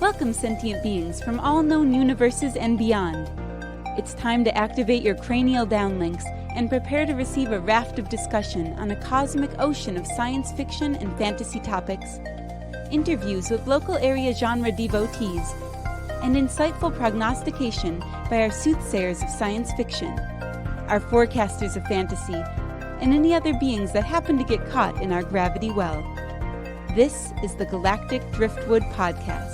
Welcome, sentient beings from all known universes and beyond. It's time to activate your cranial downlinks and prepare to receive a raft of discussion on a cosmic ocean of science fiction and fantasy topics, interviews with local area genre devotees, and insightful prognostication by our soothsayers of science fiction, our forecasters of fantasy, and any other beings that happen to get caught in our gravity well. This is the Galactic Driftwood Podcast.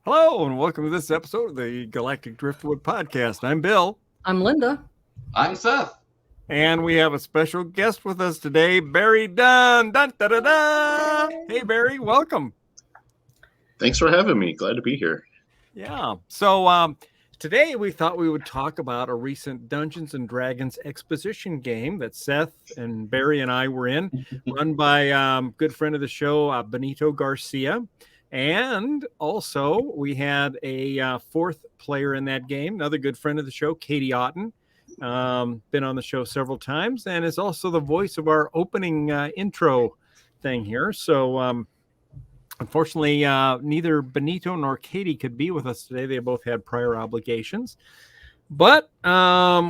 Hello, and welcome to this episode of the Galactic Driftwood Podcast. I'm Bill. I'm Linda. I'm Seth. And we have a special guest with us today, Berry Dunn. Dun, da, da, da. Hey, Berry, welcome. Thanks for having me. Glad to be here. Yeah. So today we thought we would talk about a recent Dungeons & Dragons exposition game that Seth and Berry and I were in, run by good friend of the show, Benito Garcia. And also, we had a fourth player in that game, another good friend of the show, Katie Otten, been on the show several times, and is also the voice of our opening intro thing here. So, unfortunately, neither Benito nor Katie could be with us today. They both had prior obligations. But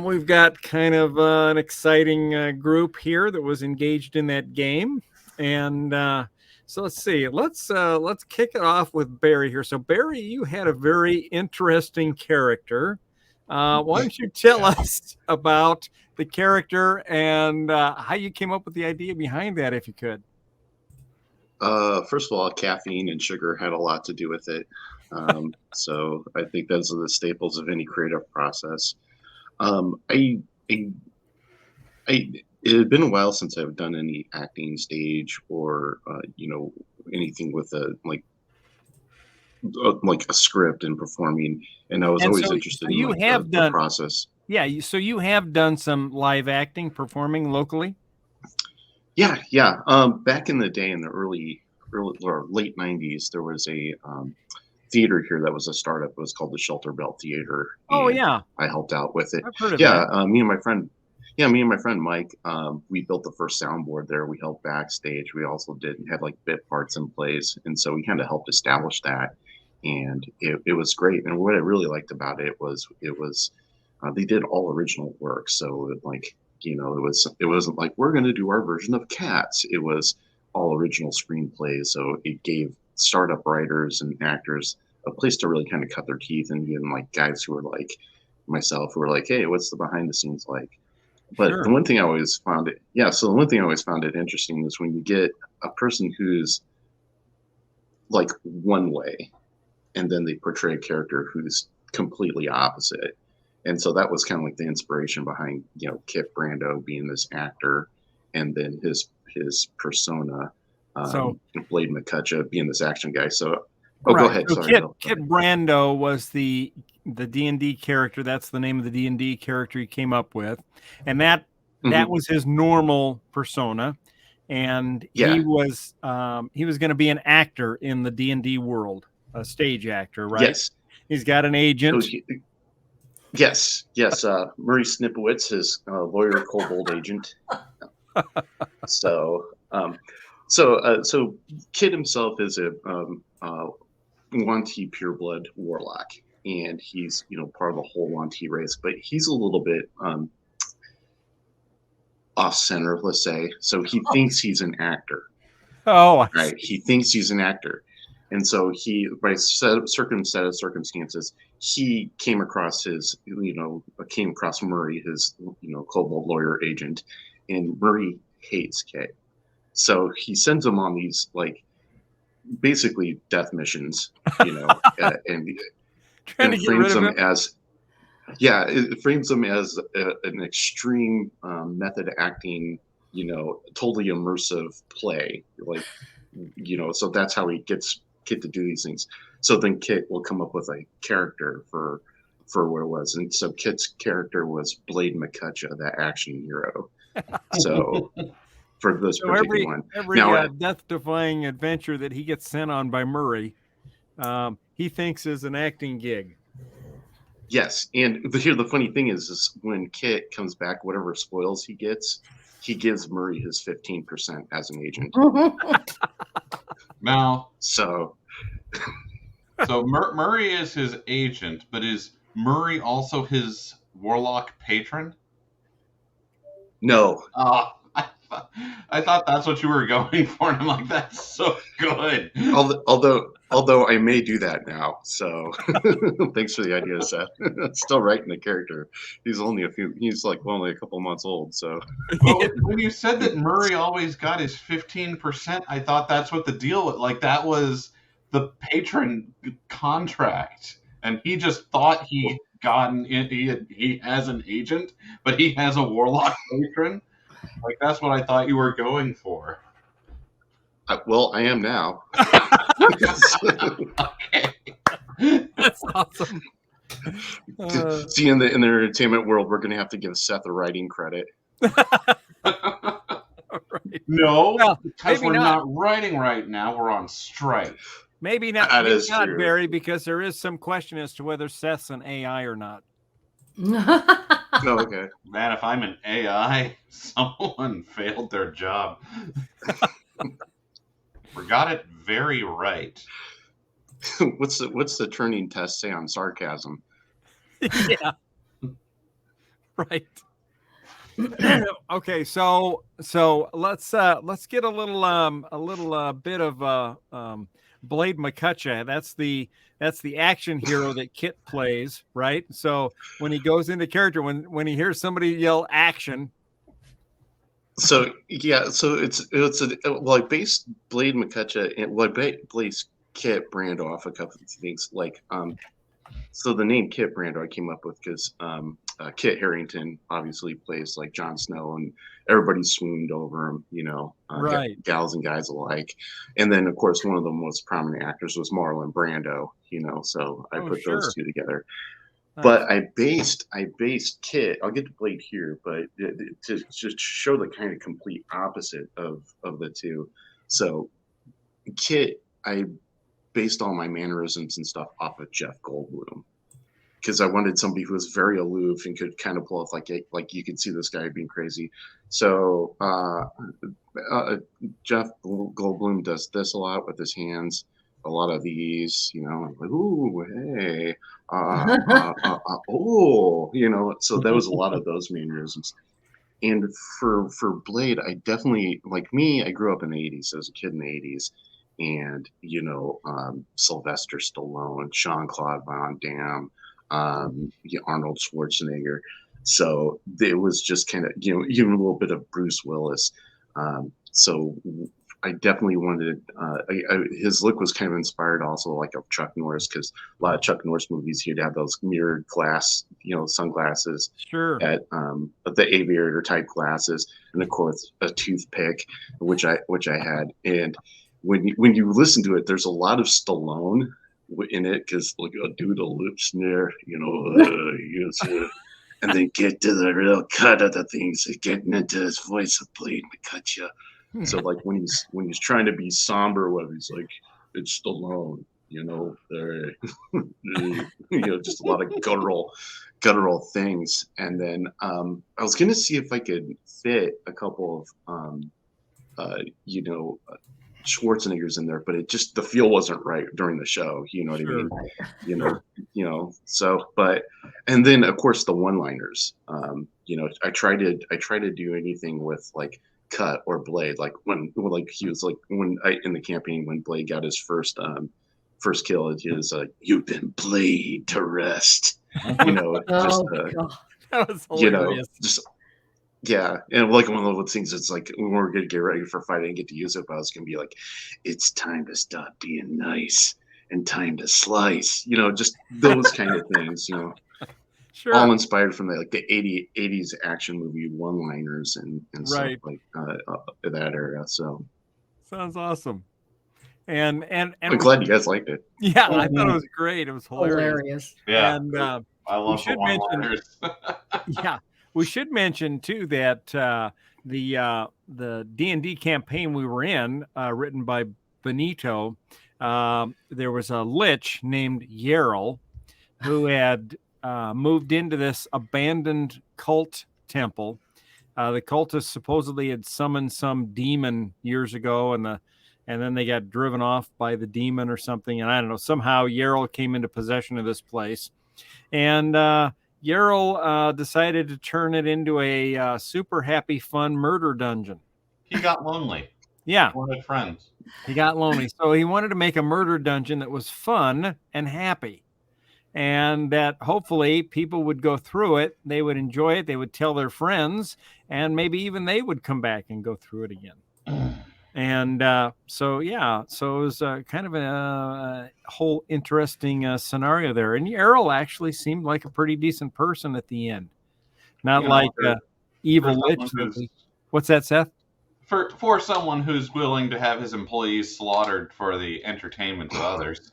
we've got kind of an exciting group here that was engaged in that game. And so let's see. Let's kick it off with Berry here. So Berry, you had a very interesting character. Why don't you tell us about the character and how you came up with the idea behind that, if you could? First of all, caffeine and sugar had a lot to do with it. So I think those are the staples of any creative process. It had been a while since I've done any acting stage or, anything with a script and performing. And I was always interested in the process. Yeah. So you have done some live acting, performing locally? Yeah. Back in the day, in the early or late 90s, there was a theater here that was a startup. It was called the Shelter Belt Theater. Oh, yeah. I helped out with it. I've heard of that. Me and my friend Mike, we built the first soundboard there. We helped backstage. We also had bit parts in place. And so we kind of helped establish that. And it was great. And what I really liked about it was they did all original work. So it wasn't like we're going to do our version of Cats. It was all original screenplays. So it gave startup writers and actors a place to really kind of cut their teeth, and even guys who were like myself who were like, hey, what's the behind the scenes like? But Sure. The one thing I always found it interesting is when you get a person who's like one way, and then they portray a character who's completely opposite. And so that was kind of like the inspiration behind, Kit Brando being this actor, and then his persona, Blade McCutcheon being this action guy. So, go ahead. So Sorry, Kit Brando was the D&D character. That's the name of the D&D character he came up with, and that was his normal persona. And he was going to be an actor in the D&D world, a stage actor, right? Yes. He's got an agent. Yes. Murray Snipowitz, his lawyer, kobold agent. So Kit himself is a Yuanti Pureblood Warlock, and he's part of the whole Yuanti race, but he's a little bit off center, let's say. So he thinks he's an actor. Oh, right. He thinks he's an actor. And so he, by certain set of circumstances, he came across Murray, his, kobold lawyer agent, and Murray hates Kit. So he sends him on these, basically death missions, and frames them as, it frames them as an extreme method acting, totally immersive play. So that's how he gets Kit to do these things. So then Kit will come up with a character for for what it was. And so Kit's character was Blade McCutcheon, the action hero. So for this particular one, every death-defying adventure that he gets sent on by Murray, he thinks is an acting gig. Yes, and here the funny thing is when Kit comes back, whatever spoils he gives Murray his 15% as an agent. Now, so Murray is his agent, but is Murray also his warlock patron? No. I thought that's what you were going for, and I'm like, that's so good. Although I may do that now, so thanks for the idea, Seth. Still writing the character. He's only only a couple months old. So when you said that Murray always got his 15%, I thought that's what the deal was. Like that was the patron contract, and he just thought he has an agent, but he has a warlock patron. Like that's what I thought you were going for. Well, I am now. Okay. That's awesome. See, in the entertainment world, we're going to have to give Seth a writing credit. Right. No, well, because we're not writing right now. We're on strike. Maybe not. That maybe is not, true. Barry, because there is some question as to whether Seth's an AI or not. Oh, okay. Man, if I'm an AI, someone failed their job. Forgot it very right. What's the turning test say on sarcasm? Yeah. Right. Okay, so let's get a little bit of Blade McCutcheon. That's the action hero that Kit plays, right? So when he goes into character, when he hears somebody yell action. So yeah, so it's I based Blade McCutcheon and I based Kit Brando off a couple of things like so the name Kit Brando I came up with because Kit Harington obviously plays like Jon Snow and everybody swooned over him, right, gals and guys alike. And then of course one of the most prominent actors was Marlon Brando, so I put those two together. But I based Kit. I'll get to Blade here, but to just show the kind of complete opposite of the two. So Kit, I based all my mannerisms and stuff off of Jeff Goldblum because I wanted somebody who was very aloof and could kind of pull off like you could see this guy being crazy. So Jeff Goldblum does this a lot with his hands. A lot of these, like, ooh, hey, so there was a lot of those mannerisms. And for Blade, I definitely, like me, I grew up in the 80s. I was a kid in the 80s. And, Sylvester Stallone, Jean-Claude Van Damme, Arnold Schwarzenegger. So it was just kind of, even a little bit of Bruce Willis. So I definitely wanted his look was kind of inspired also like of Chuck Norris because a lot of Chuck Norris movies he'd have those mirrored glass sunglasses at the aviator type glasses and of course a toothpick which I had. And when you listen to it, there's a lot of Stallone in it because like a dude a lip sneer and then get to the real cut of the things getting into his voice of Blade McCutcheon. So like when he's trying to be somber, where he's like, it's Stallone, just a lot of guttural things. And then I was gonna see if I could fit a couple of Schwarzeneggers in there, but the feel wasn't right during the show. You know what I mean? So, but and then of course the one-liners. I try to do anything with like Cut or Blade, like when he was like in the campaign when Blade got his first kill, he was like, "You've been played to rest," that was hilarious. Yeah, and like one of those things, it's like when we're gonna get ready for fight, I didn't get to use it, but I was gonna be like, "It's time to stop being nice and time to slice," just those kind of things, Sure. All inspired from the 80s action movie one-liners and stuff like that era. So sounds awesome. And I'm glad you guys liked it. Yeah, I thought it was great. It was hilarious. Yeah. And I love the one-liners. Yeah, we should mention too that the D&D campaign we were in, written by Benito, there was a lich named Yeryl who had moved into this abandoned cult temple. The cultists supposedly had summoned some demon years ago, and then they got driven off by the demon or something. And I don't know, somehow Yeryl came into possession of this place. And Yeryl decided to turn it into a super happy, fun murder dungeon. He got lonely. Yeah. He wanted friends. He got lonely. So he wanted to make a murder dungeon that was fun and happy. And that hopefully people would go through it. They would enjoy it. They would tell their friends. And maybe even they would come back and go through it again. And so it was kind of a whole interesting scenario there. And Yeryl actually seemed like a pretty decent person at the end. Not like evil lich. What's that, Seth? For someone who's willing to have his employees slaughtered for the entertainment of others.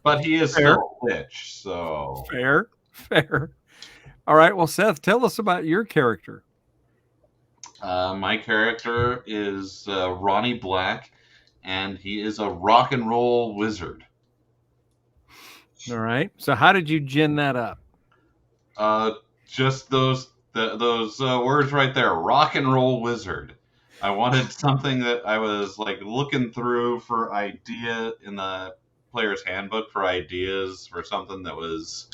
But he is still a lich, so... Fair. All right, well, Seth, tell us about your character. My character is Ronnie Black, and he is a rock and roll wizard. All right. So how did you gin that up? Just those words right there, rock and roll wizard. I wanted something that I was like looking through for idea in the player's handbook for ideas for something that was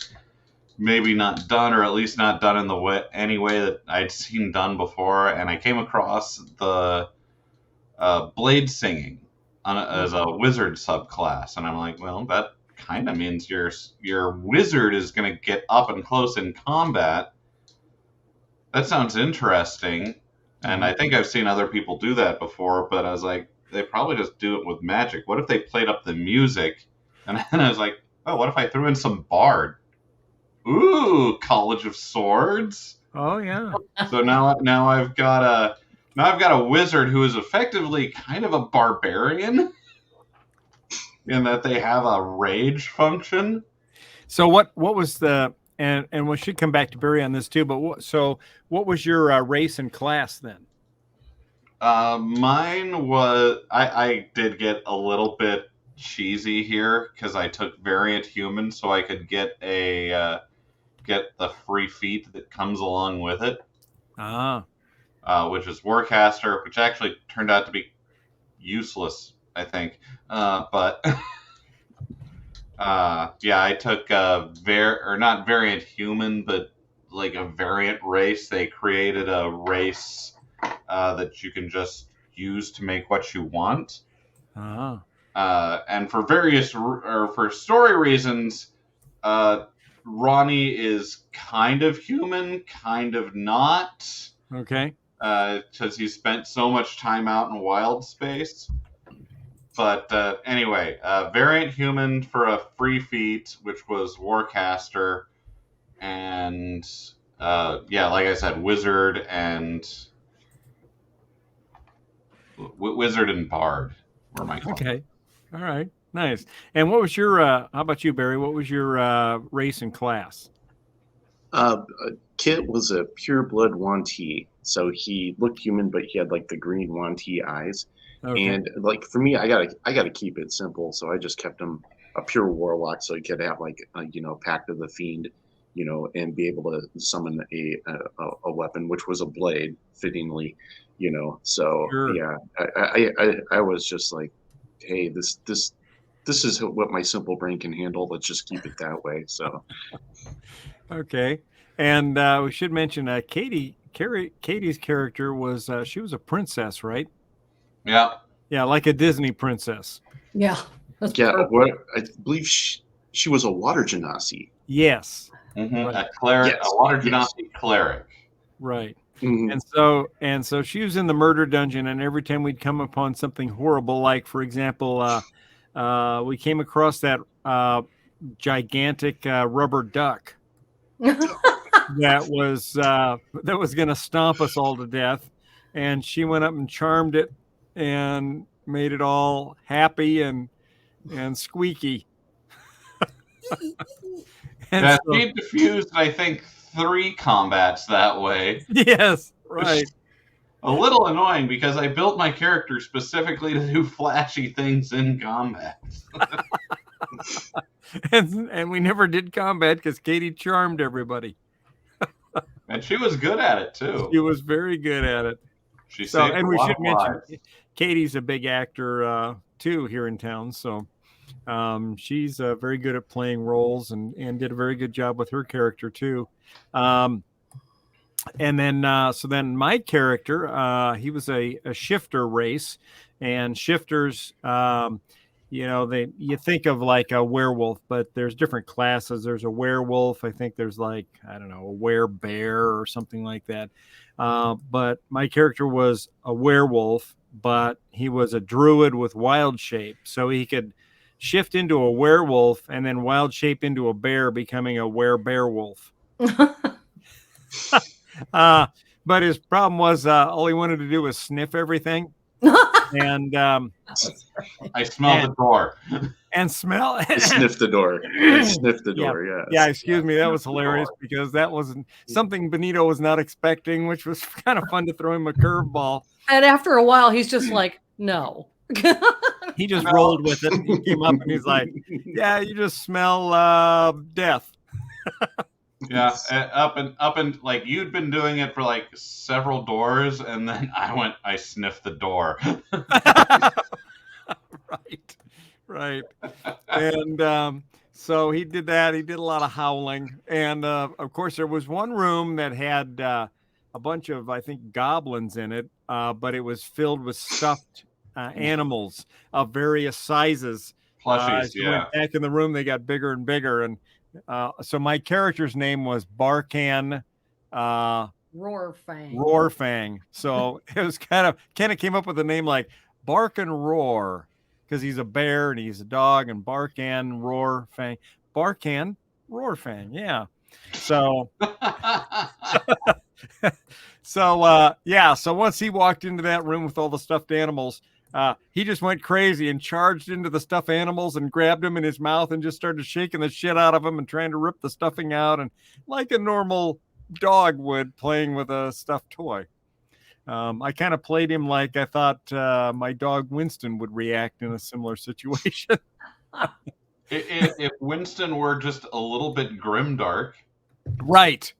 maybe not done, or at least not done in any way that I'd seen done before. And I came across the blade singing as a wizard subclass, and I'm like, well, that kind of means your wizard is going to get up and close in combat. That sounds interesting, and I think I've seen other people do that before, but I was like, they probably just do it with magic. What if they played up the music? And then I was like, oh, what if I threw in some bard? Ooh, College of Swords. Oh yeah. So now I've got a wizard who is effectively kind of a barbarian, in that they have a rage function. So what was the and we should come back to Barry on this too. But what was your race and class then? Mine was I did get a little bit cheesy here because I took variant human so I could get the free feat that comes along with it. Which is Warcaster, which actually turned out to be useless, I think. But I took not variant human, but like a variant race. They created a race that you can just use to make what you want. And for for story reasons, Ronnie is kind of human, kind of not. Okay. Because he spent so much time out in wild space. But anyway, variant human for a free feat, which was Warcaster, and like I said, wizard and bard were my classes. Okay. All right. Nice. And what was your? How about you, Barry? What was your race and class? Kit was a pureblood Yuanti, so he looked human, but he had like the green Yuanti eyes. Okay. And like for me, I gotta keep it simple, so I just kept him a pure warlock, so he could have like Pact of the Fiend, and be able to summon a weapon, which was a blade, fittingly, So sure. Yeah, I was just like, hey, this is what my simple brain can handle. Let's just keep it that way. So. Okay. And we should mention Katie's character was she was a princess, right? Yeah. Yeah, like a Disney princess. Yeah. Yeah. I believe she was a water genasi. Yes. Mm-hmm. Right. A cleric, yes. A water genasi cleric. Right. Mm-hmm. And so she was in the murder dungeon, and every time we'd come upon something horrible, like for example, we came across that gigantic rubber duck that was going to stomp us all to death, and she went up and charmed it and made it all happy and squeaky. And Yeah, so, she diffused, I think, 3 combats that way. yes, right. A little annoying because I built my character specifically to do flashy things in combat. And we never did combat because Katie charmed everybody. And she was good at it, too. She was very good at it. She So, saved and a we lot should of mention lives. Katie's a big actor too here in town. So she's very good at playing roles and did a very good job with her character too. And then so then my character, he was a shifter race, and shifters, you think of like a werewolf, but there's different classes. There's a werewolf. I think there's like, I don't know, a werebear or something like that. But my character was a werewolf, but he was a druid with wild shape, so he could shift into a werewolf and then wild shape into a bear, becoming a werebear wolf. But his problem was all he wanted to do was sniff everything. And I smelled the door. And smell. I sniffed the door. I sniffed the door. Yeah. Yeah. Excuse me. That was hilarious because that wasn't something Benito was not expecting, which was kind of fun to throw him a curveball. And after a while, he's just like, no. He just rolled with it. He came up and he's like, "Yeah, you just smell death." Yeah, up and like you'd been doing it for like several doors, and then I sniffed the door. Right. And so he did that. He did a lot of howling, and of course there was one room that had a bunch of, I think, goblins in it, but it was filled with stuffed animals of various sizes. Plushies, as you went back in the room, they got bigger and bigger, and so my character's name was Barkan Roarfang. So it was kind of came up with a name like Bark and Roar because he's a bear and he's a dog, and Barkan Roarfang. Barkan Roarfang, yeah. So so once he walked into that room with all the stuffed animals, he just went crazy and charged into the stuffed animals and grabbed them in his mouth and just started shaking the shit out of them and trying to rip the stuffing out, and like a normal dog would playing with a stuffed toy. I kind of played him like I thought my dog Winston would react in a similar situation. If Winston were just a little bit grimdark. Right.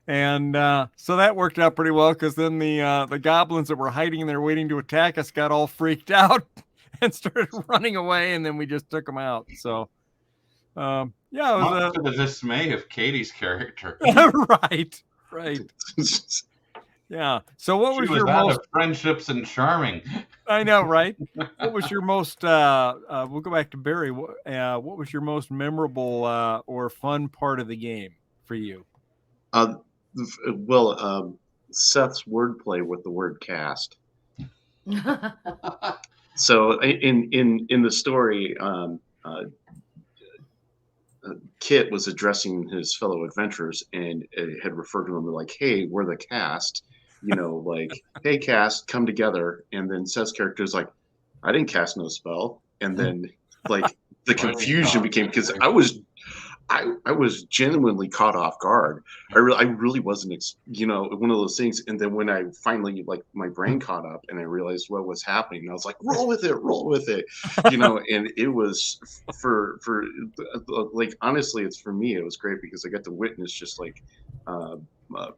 And so that worked out pretty well because then the goblins that were hiding there waiting to attack us got all freaked out and started running away, and then we just took them out. So, it was to the dismay of Katie's character. Right. Yeah. So what was your most friendships and charming? I know, right? What was your most we'll go back to Berry. What was your most memorable or fun part of the game for you? Seth's wordplay with the word cast. So in the story, Kit was addressing his fellow adventurers and had referred to them like, "Hey, we're the cast," like, "Hey, cast, come together." And then Seth's character is like, "I didn't cast no spell." And then like the confusion became, because I was genuinely caught off guard. I really wasn't, one of those things. And then when I finally, like, my brain caught up and I realized what was happening, I was like, roll with it, and it was for like, honestly, it's for me, it was great because I got to witness just like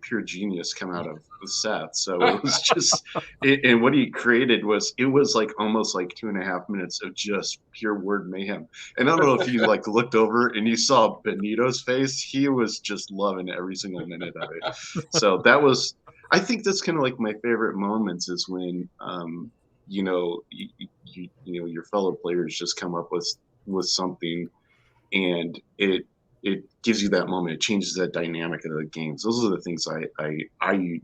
pure genius come out of Seth. So it was just, and what he created was like almost like 2.5 minutes of just pure word mayhem. And I don't know if you like looked over and you saw Benito's face. He was just loving every single minute of it. So that was, I think that's kind of like my favorite moments is when your fellow players just come up with something, and it gives you that moment. It changes that dynamic of the games. Those are the things I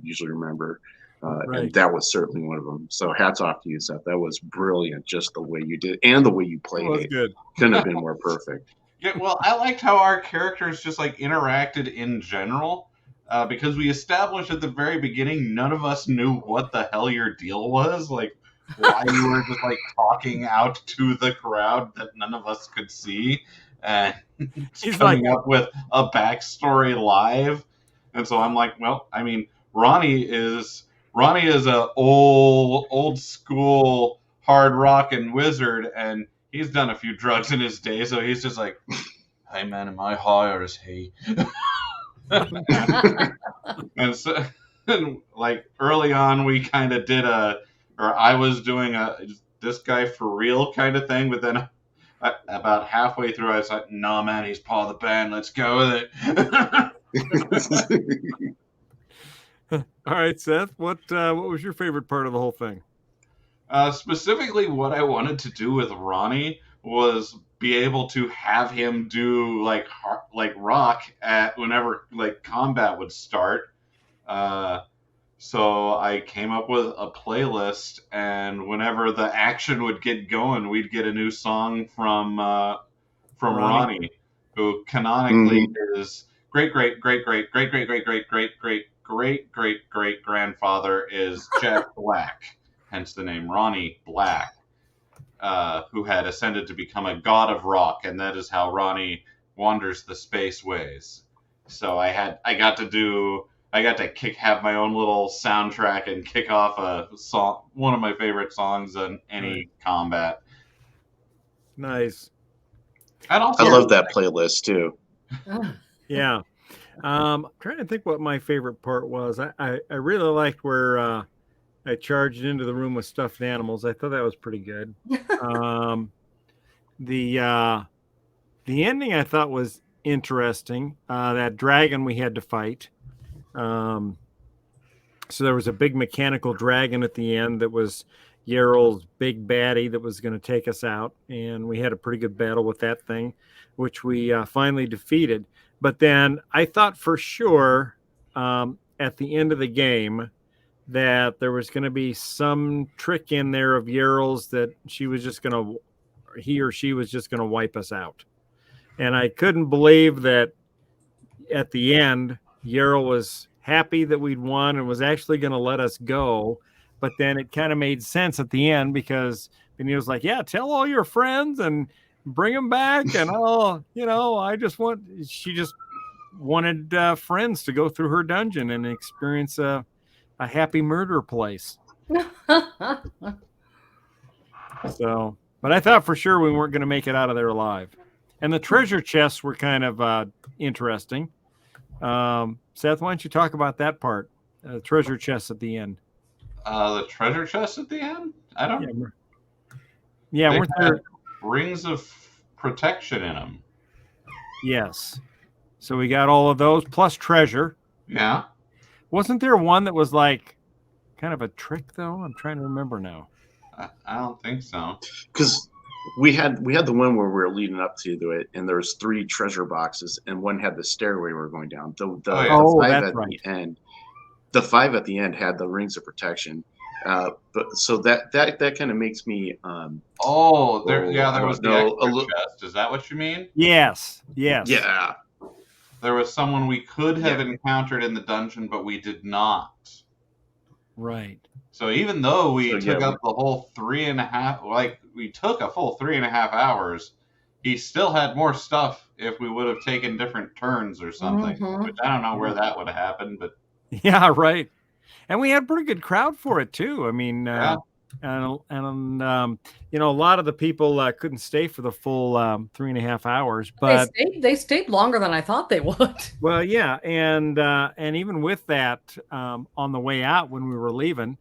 usually remember. Right. And that was certainly one of them. So hats off to you, Seth. That was brilliant, just the way you did and the way you played it. Good. Couldn't have been more perfect. Yeah, well, I liked how our characters just like interacted in general, because we established at the very beginning none of us knew what the hell your deal was, like why you were just like talking out to the crowd that none of us could see. and He's coming up with a backstory live. And so I'm like, well, I mean, Ronnie is a old school hard rockin' wizard, and he's done a few drugs in his day, so he's just like, hey man, am I high or is he? And so, and like early on, we kind of did I was doing this guy for real kind of thing, but then about halfway through, I was like, no man, he's part of the band. Let's go with it. All right, Seth, what was your favorite part of the whole thing? Specifically, what I wanted to do with Ronnie was be able to have him do like rock at whenever like combat would start. So I came up with a playlist, and whenever the action would get going, we'd get a new song from Ronnie, who canonically is great grandfather is Jack Black, hence the name Ronnie Black, who had ascended to become a god of rock, and that is how Ronnie wanders the spaceways. So I got to have my own little soundtrack and kick off a song, one of my favorite songs in any combat. Nice. I love that playlist too. Yeah. I'm trying to think what my favorite part was. I really liked where I charged into the room with stuffed animals. I thought that was pretty good. The ending I thought was interesting. That dragon we had to fight. So there was a big mechanical dragon at the end that was Yeryl's big baddie that was going to take us out, and we had a pretty good battle with that thing, which we finally defeated. But then I thought for sure at the end of the game that there was going to be some trick in there of Yeryl's that he or she was just going to wipe us out. And I couldn't believe that at the end, Yeryl was happy that we'd won and was actually going to let us go. But then it kind of made sense at the end because Benito was like, yeah, tell all your friends and bring them back. And she just wanted friends to go through her dungeon and experience a happy murder place. So, but I thought for sure we weren't going to make it out of there alive. And the treasure chests were kind of interesting. Seth, why don't you talk about that part? Treasure chests at the end. The treasure chests at the end? I don't. Yeah, they weren't there rings of protection in them? Yes. So we got all of those plus treasure. Yeah. Wasn't there one that was like kind of a trick though? I'm trying to remember now. I don't think so. Because we had the one where we were leading up to it, and there was 3 treasure boxes, and one had the stairway we were going down. The 5 at the end. The 5 at the end had the rings of protection. But so that kind of makes me. There was the extra chest. Is that what you mean? Yes. Yeah. There was someone we could have encountered in the dungeon, but we did not. Right. So even though we took up the whole 3.5, we took a full 3.5 hours, he still had more stuff if we would have taken different turns or something. Which I don't know where that would have happened, but. Yeah, right. And we had a pretty good crowd for it too. I mean, a lot of the people couldn't stay for the full 3.5 hours, but they stayed longer than I thought they would. Well, yeah, and even with that, on the way out when we were leaving,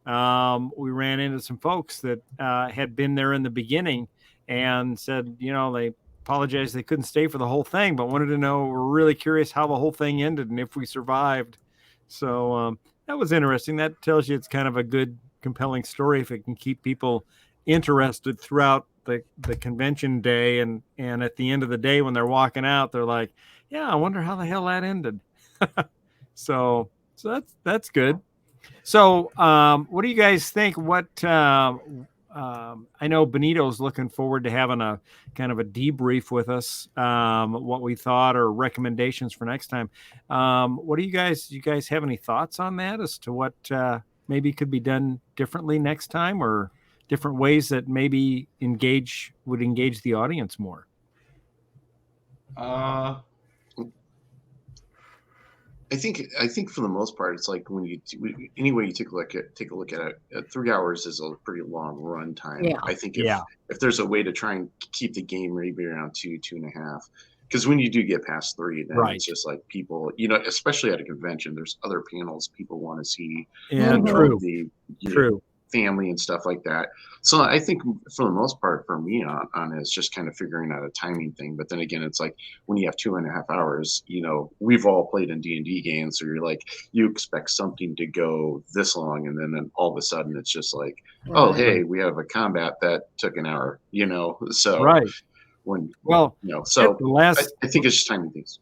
we ran into some folks that had been there in the beginning and said, they apologized they couldn't stay for the whole thing, but wanted to know, we're really curious how the whole thing ended and if we survived. So that was interesting. That tells you it's kind of a good, compelling story if it can keep people interested throughout the convention day. And at the end of the day, when they're walking out, they're like, yeah, I wonder how the hell that ended. So that's good. So what do you guys think? I know Benito's looking forward to having a kind of a debrief with us, what we thought or recommendations for next time. What do you guys have any thoughts on that as to what maybe could be done differently next time, or different ways that maybe would engage the audience more? Uh, I think for the most part, it's like when you anyway you take a look at it. 3 hours is a pretty long run time. Yeah. I think Yeah. if there's a way to try and keep the game maybe around 2.5, because when you do get past 3, then Right. it's just like people, especially at a convention, there's other panels people want to see. Yeah, Mhm. true. The True. family and stuff like that. So I think for the most part, for me on it, it's just kind of figuring out a timing thing. But then again, it's like when you have 2.5 hours, we've all played in D&D games, so you're like, you expect something to go this long, and then all of a sudden it's just like, oh, Right. hey, we have a combat that took an hour, so Right. Well, so the last I think it's just timing things.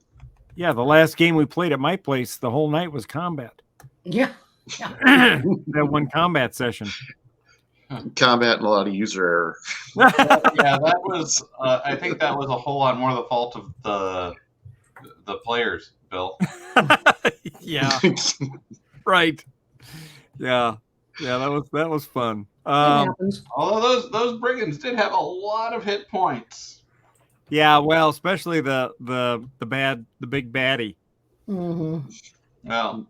the last game we played at my place, the whole night was combat. Yeah. That one combat session. Combat and a lot of user error. yeah, that was. I think that was a whole lot more the fault of the players, Bill. Yeah. Right. Yeah. That was fun. It happens. Although those brigands did have a lot of hit points. Yeah, well, especially the big baddie. Mm-hmm. Well,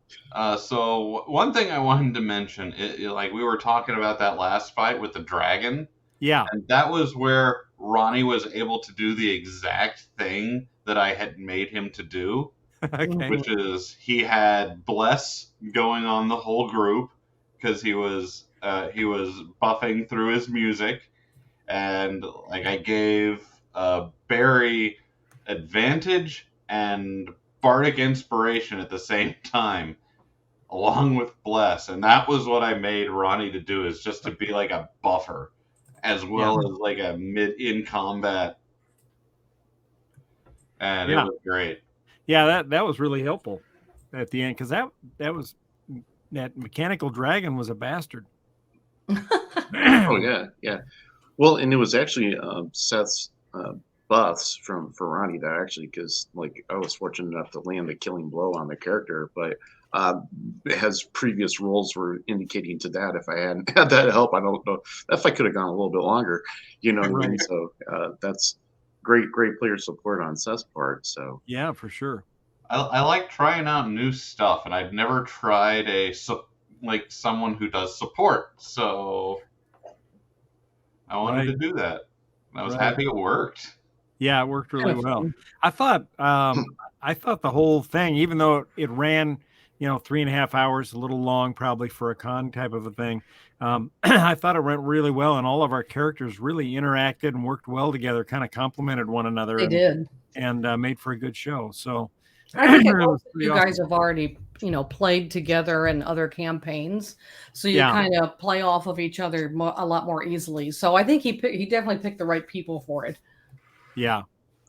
so one thing I wanted to mention, like we were talking about that last fight with the dragon, Yeah. and that was where Ronnie was able to do the exact thing that I had made him to do, Okay. which is he had bless going on the whole group because he was buffing through his music, and like I gave Barry advantage and bardic inspiration at the same time, along with bless, and that was what I made Ronnie to do, is just to be like a buffer as well as like a mid in combat, and it was great. Yeah, that was really helpful at the end, because that mechanical dragon was a bastard. Oh yeah. Well, and it was actually Seth's buffs for Ronnie that actually, because like I was fortunate enough to land the killing blow on the character, but his previous rolls were indicating to that if I hadn't had that help, I don't know if I could have gone a little bit longer. What I mean? So that's great player support on Seth's part. So yeah, for sure. I like trying out new stuff, and I've never tried someone who does support, so I wanted to do that. I was happy it worked. Yeah, it worked really well. I thought the whole thing, even though it ran, 3.5 hours, a little long probably for a con type of a thing, I thought it went really well, and all of our characters really interacted and worked well together, kind of complemented one another. They did. And made for a good show. So I think you guys have already, played together in other campaigns, so you kind of play off of each other a lot more easily. So I think he definitely picked the right people for it. Yeah.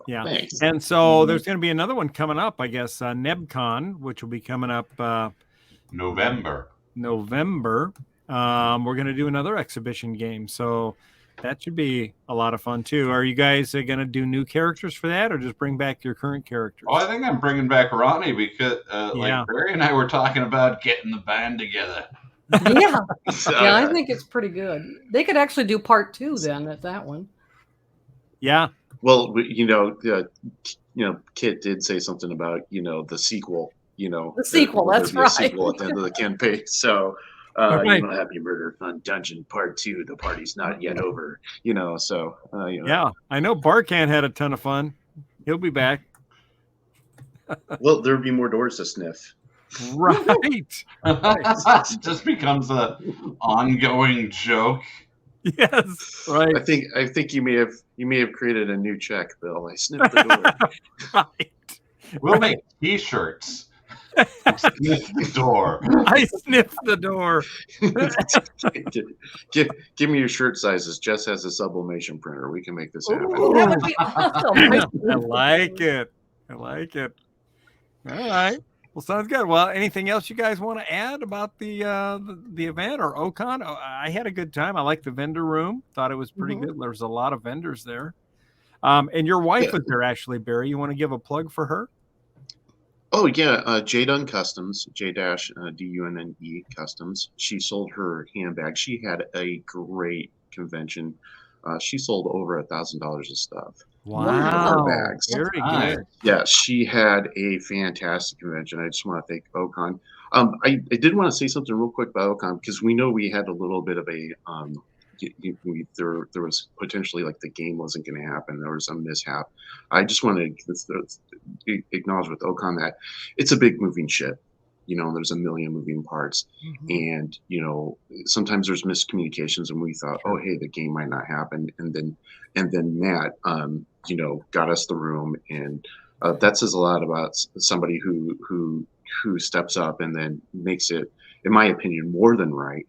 Thanks. And so there's going to be another one coming up, I guess, NebCon, which will be coming up November. We're going to do another exhibition game, so that should be a lot of fun too. Are you guys going to do new characters for that, or just bring back your current characters? Oh, I think I'm bringing back Ronnie because like Barry and I were talking about getting the band together. Yeah. Yeah, I think it's pretty good. They could actually do part 2 then at that one. Yeah. Well, Kit did say something about, the sequel, the sequel, that's right. Sequel at the end of the campaign. So, Happy Murder Fun Dungeon Part 2, the party's not yet over, so. Yeah, I know Barkan had a ton of fun. He'll be back. Well, there'll be more doors to sniff. Right. It just becomes a ongoing joke. Yes, right. I think you may have created a new check, Bill. I sniffed the door. Right. We'll make T-shirts. Sniff the door. I sniffed the door. Give me your shirt sizes. Jess has a sublimation printer. We can make this happen. Ooh, that would be awesome. I like it. All right. Well, sounds good. Well, anything else you guys want to add about the event or OCon? I had a good time. I liked the vendor room. Thought it was pretty good. There was a lot of vendors there. And your wife was there, actually, Barry. You want to give a plug for her? Oh, yeah. J Dunn Customs, J-Dunne Customs. She sold her handbag. She had a great convention. She sold over $1,000 of stuff. Wow. bags. Very nice. good. Yeah, she had a fantastic convention. I just want to thank OCon. I did want to say something real quick about OCon because we know we had a little bit of a there was potentially like the game wasn't going to happen. There was some mishap. I just want to acknowledge with OCon that it's a big moving ship. There's a million moving parts, and sometimes there's miscommunications, and we thought, oh hey, the game might not happen, and then Matt got us the room, and that says a lot about somebody who steps up and then makes it, in my opinion, more than right.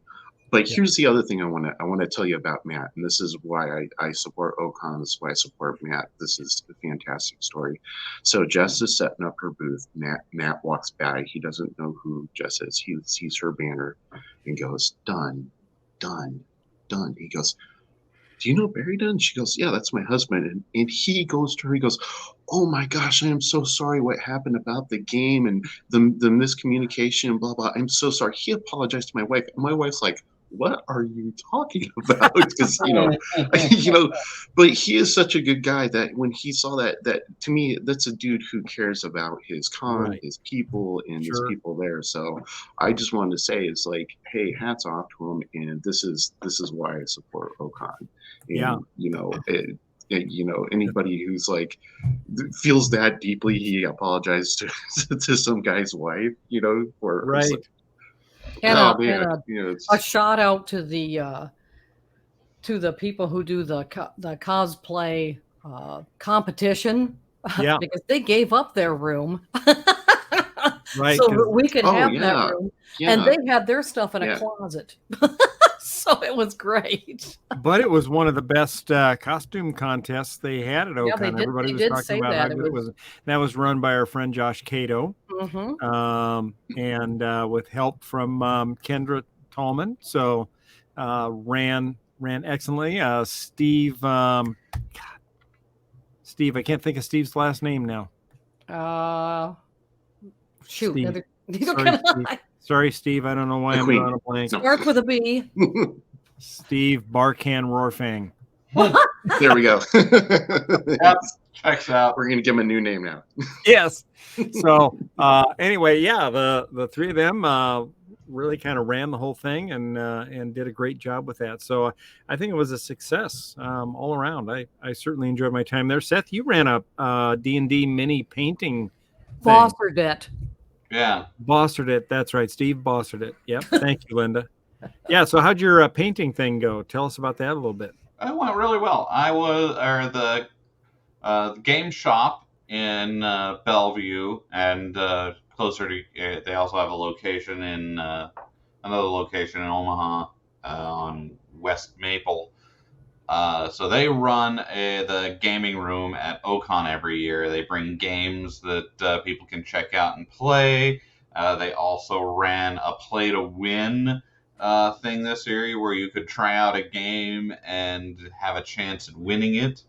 But here's the other thing I want to tell you about Matt, and this is why I support OCon. This is why I support Matt. This is a fantastic story. So Jess is setting up her booth. Matt walks by. He doesn't know who Jess is. He sees her banner and goes, "Done, done, done." He goes, "Do you know Berry Dunn?" She goes, "Yeah, that's my husband." And he goes to her. He goes, "Oh my gosh, I am so sorry what happened about the game and the miscommunication and blah blah. I'm so sorry." He apologized to my wife, and my wife's like, "What are you talking about?" Because but he is such a good guy that when he saw that to me, that's a dude who cares about his con, his people, and his people there. So I just wanted to say, it's like, hey, hats off to him, and this is why I support OCon. And, anybody who's like feels that deeply, he apologized to some guy's wife, for right. And a shout out to the people who do the cosplay competition, because they gave up their room, right? So that we could have that room, and they had their stuff in a closet. So it was great. But it was one of the best costume contests they had at OCon. Everybody was talking about how good it was. That was run by our friend Josh Cato, and with help from Kendra Tallman. So ran excellently. Steve, Steve, I can't think of Steve's last name now. Shoot. Sorry, Steve. I don't know why I'm drawing a blank. Starts with a B. Steve Barkan Rorfang. There we go. Yep, checks out. We're gonna give him a new name now. Yes. So anyway, the three of them really kind of ran the whole thing and did a great job with that. So I think it was a success all around. I certainly enjoyed my time there. Seth, you ran a D&D mini painting thing. Fostered it. Yeah. Bostered it. That's right. Steve Bostered it. Yep. Thank you, Linda. Yeah. So how'd your painting thing go? Tell us about that a little bit. It went really well. I was the game shop in Bellevue and closer to. They also have a location in another location in Omaha on West Maple. So they run the gaming room at OCon every year. They bring games that people can check out and play. They also ran a play to win thing this year where you could try out a game and have a chance at winning it.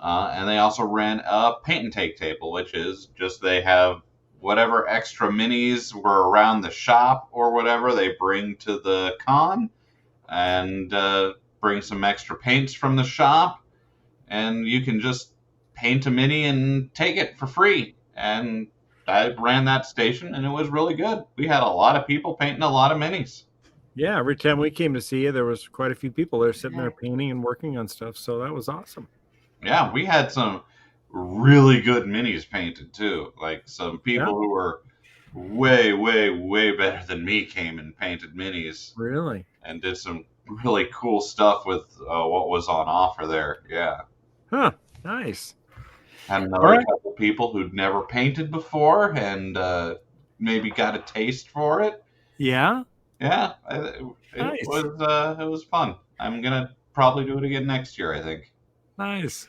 And they also ran a paint and take table, which is just they have whatever extra minis were around the shop or whatever they bring to the con and bring some extra paints from the shop, and you can just paint a mini and take it for free. And I ran that station, and it was really good. We had a lot of people painting a lot of minis. Yeah, every time we came to see you, there was quite a few people there sitting there painting and working on stuff. So that was awesome. Yeah, we had some really good minis painted too. Like some people who were way, way, way better than me came and painted minis. Really? And did some really cool stuff with what was on offer there. Yeah. Huh. Nice. Had another couple people who'd never painted before and maybe got a taste for it. Yeah. Yeah. It was fun. I'm gonna probably do it again next year, I think. Nice.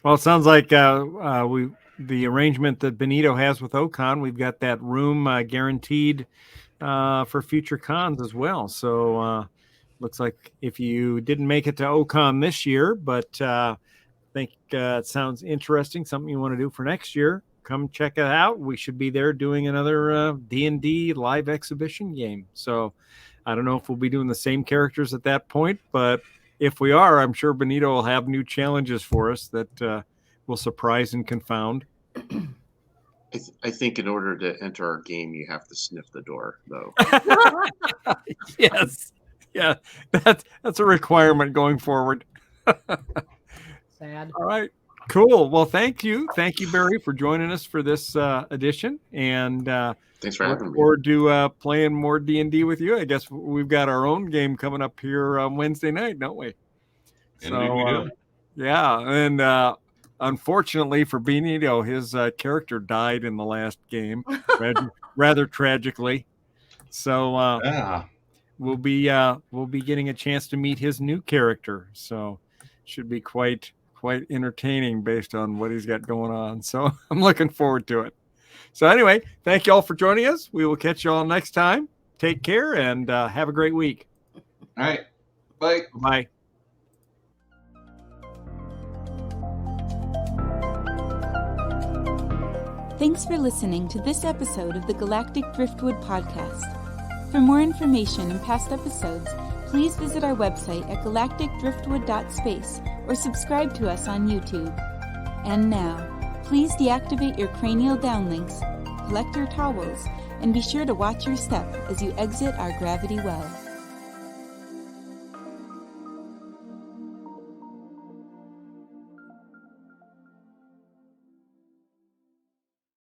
Well, it sounds like the arrangement that Benito has with OCon, we've got that room guaranteed for future cons as well. So looks like if you didn't make it to OCon this year, but think it sounds interesting, something you want to do for next year, come check it out. We should be there doing another D&D live exhibition game. So I don't know if we'll be doing the same characters at that point, but if we are, I'm sure Benito will have new challenges for us that will surprise and confound. I think in order to enter our game, you have to sniff the door, though. Yes. Yeah, that's a requirement going forward. Sad. All right. Cool. Well, thank you, Barry, for joining us for this edition, and thanks for having me. Look forward to playing more D&D with you. I guess we've got our own game coming up here on Wednesday night, don't we? Indeed we do. Yeah, and unfortunately for Benito, his character died in the last game, rather tragically. So Yeah. we'll be getting a chance to meet his new character. So should be quite entertaining based on what he's got going on. So I'm looking forward to it. So anyway, thank you all for joining us. We will catch you all next time. Take care and have a great week. All right. Bye. Bye. Thanks for listening to this episode of the Galactic Driftwood podcast. For more information and past episodes, please visit our website at galacticdriftwood.space or subscribe to us on YouTube. And now, please deactivate your cranial downlinks, collect your towels, and be sure to watch your step as you exit our gravity well.